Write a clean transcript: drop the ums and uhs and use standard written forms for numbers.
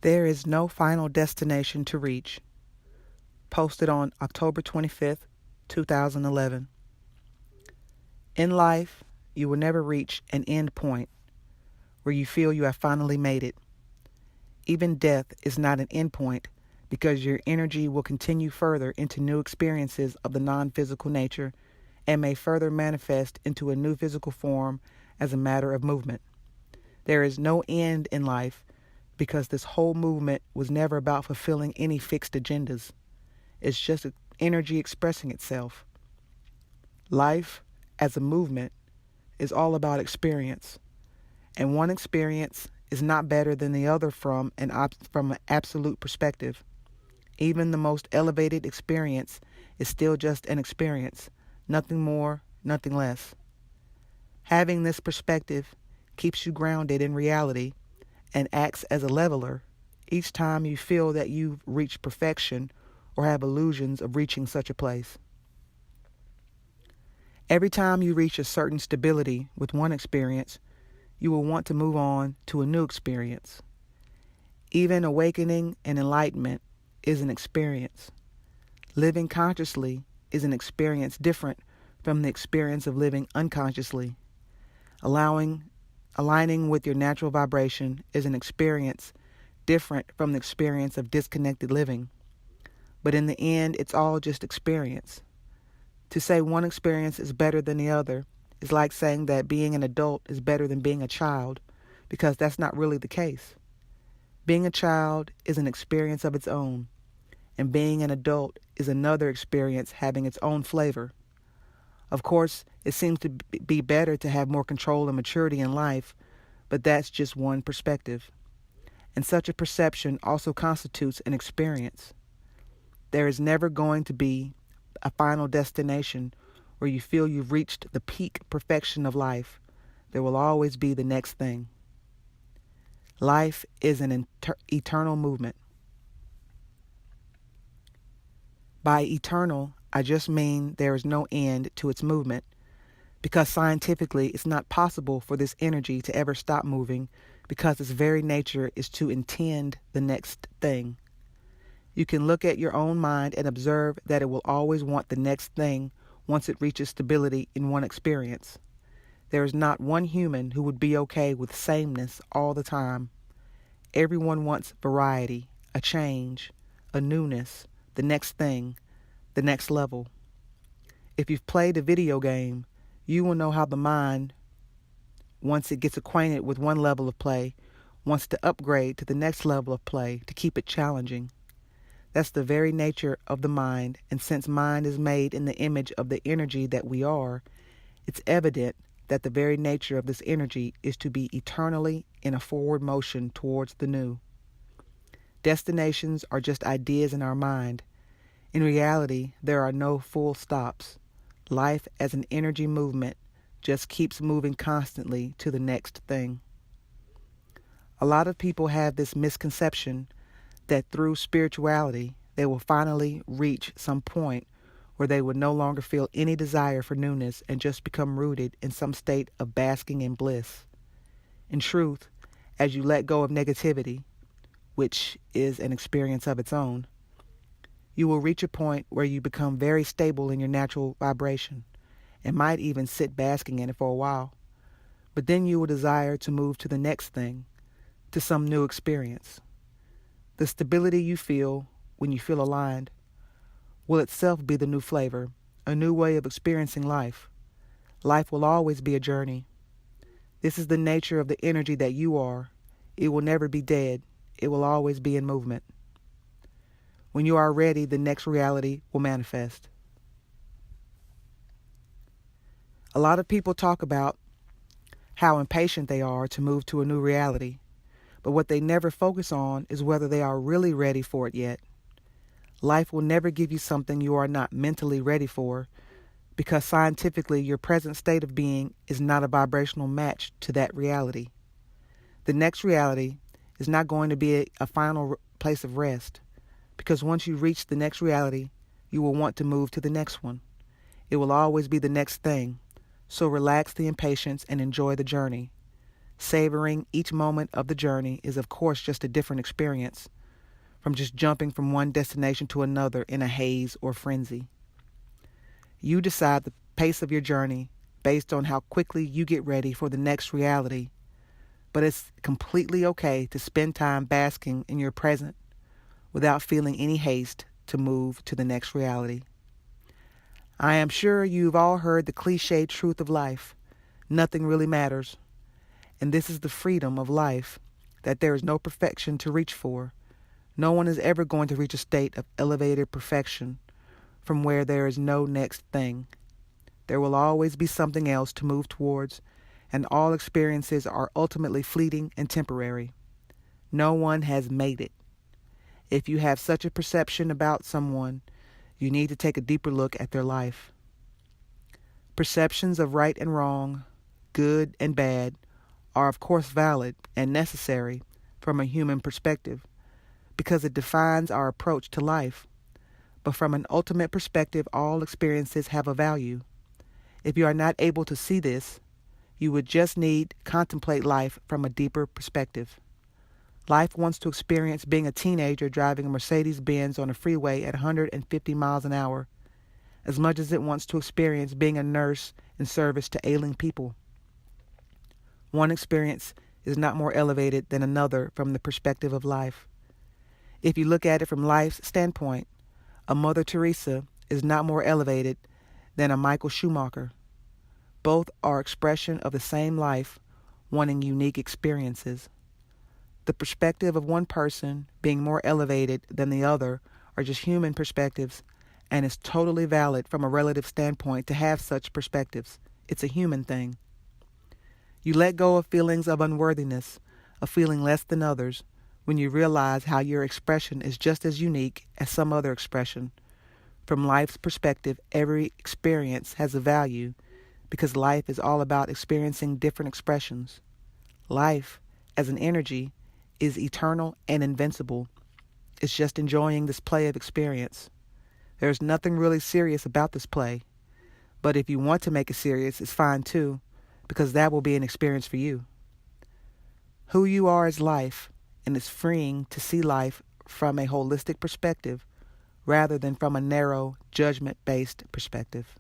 There is no final destination to reach. Posted on October 25th, 2011. In life, you will never reach an end point where you feel you have finally made it. Even death is not an end point because your energy will continue further into new experiences of the non-physical nature and may further manifest into a new physical form as a matter of movement. There is no end in life because this whole movement was never about fulfilling any fixed agendas. It's just energy expressing itself. Life, as a movement, is all about experience, and one experience is not better than the other from an absolute perspective. Even the most elevated experience is still just an experience, nothing more, nothing less. Having this perspective keeps you grounded in reality and acts as a leveler each time you feel that you've reached perfection or have illusions of reaching such a place. Every time you reach a certain stability with one experience, you will want to move on to a new experience. Even awakening and enlightenment is an experience. Living consciously is an experience different from the experience of living unconsciously. Aligning with your natural vibration is an experience different from the experience of disconnected living. But in the end, it's all just experience. To say one experience is better than the other is like saying that being an adult is better than being a child, because that's not really the case. Being a child is an experience of its own, and being an adult is another experience having its own flavor. Of course, it seems to be better to have more control and maturity in life, but that's just one perspective. And such a perception also constitutes an experience. There is never going to be a final destination where you feel you've reached the peak perfection of life. There will always be the next thing. Life is an eternal movement. By eternal, I just mean there is no end to its movement, because scientifically it's not possible for this energy to ever stop moving, because its very nature is to intend the next thing. You can look at your own mind and observe that it will always want the next thing once it reaches stability in one experience. There is not one human who would be okay with sameness all the time. Everyone wants variety, a change, a newness, the next thing, the next level. If you've played a video game, you will know how the mind, once it gets acquainted with one level of play, wants to upgrade to the next level of play to keep it challenging. That's the very nature of the mind, and since mind is made in the image of the energy that we are, it's evident that the very nature of this energy is to be eternally in a forward motion towards the new. Destinations are just ideas in our mind. In reality, there are no full stops. Life as an energy movement just keeps moving constantly to the next thing. A lot of people have this misconception that through spirituality, they will finally reach some point where they would no longer feel any desire for newness and just become rooted in some state of basking in bliss. In truth, as you let go of negativity, which is an experience of its own, you will reach a point where you become very stable in your natural vibration and might even sit basking in it for a while. But then you will desire to move to the next thing, to some new experience. The stability you feel when you feel aligned will itself be the new flavor, a new way of experiencing life. Life will always be a journey. This is the nature of the energy that you are. It will never be dead. It will always be in movement. When you are ready, the next reality will manifest. A lot of people talk about how impatient they are to move to a new reality. But what they never focus on is whether they are really ready for it yet. Life will never give you something you are not mentally ready for, because scientifically your present state of being is not a vibrational match to that reality. The next reality is not going to be a final place of rest, because once you reach the next reality, you will want to move to the next one. It will always be the next thing, so relax the impatience and enjoy the journey. Savoring each moment of the journey is, of course, just a different experience from just jumping from one destination to another in a haze or frenzy. You decide the pace of your journey based on how quickly you get ready for the next reality, but it's completely okay to spend time basking in your present without feeling any haste to move to the next reality. I am sure you've all heard the cliched truth of life: nothing really matters. And this is the freedom of life, that there is no perfection to reach for. No one is ever going to reach a state of elevated perfection from where there is no next thing. There will always be something else to move towards, and all experiences are ultimately fleeting and temporary. No one has made it. If you have such a perception about someone, you need to take a deeper look at their life. Perceptions of right and wrong, good and bad, are of course valid and necessary from a human perspective, because it defines our approach to life. But from an ultimate perspective, all experiences have a value. If you are not able to see this, you would just need to contemplate life from a deeper perspective. Life wants to experience being a teenager driving a Mercedes-Benz on a freeway at 150 miles an hour, as much as it wants to experience being a nurse in service to ailing people. One experience is not more elevated than another from the perspective of life. If you look at it from life's standpoint, a Mother Teresa is not more elevated than a Michael Schumacher. Both are expression of the same life, wanting unique experiences. The perspective of one person being more elevated than the other are just human perspectives, and it's totally valid from a relative standpoint to have such perspectives. It's a human thing. You let go of feelings of unworthiness, of feeling less than others, when you realize how your expression is just as unique as some other expression. From life's perspective, every experience has a value, because life is all about experiencing different expressions. Life, as an energy, is eternal and invincible. It's just enjoying this play of experience. There's nothing really serious about this play, but if you want to make it serious, it's fine too, because that will be an experience for you. Who you are is life, and it's freeing to see life from a holistic perspective rather than from a narrow, judgment-based perspective.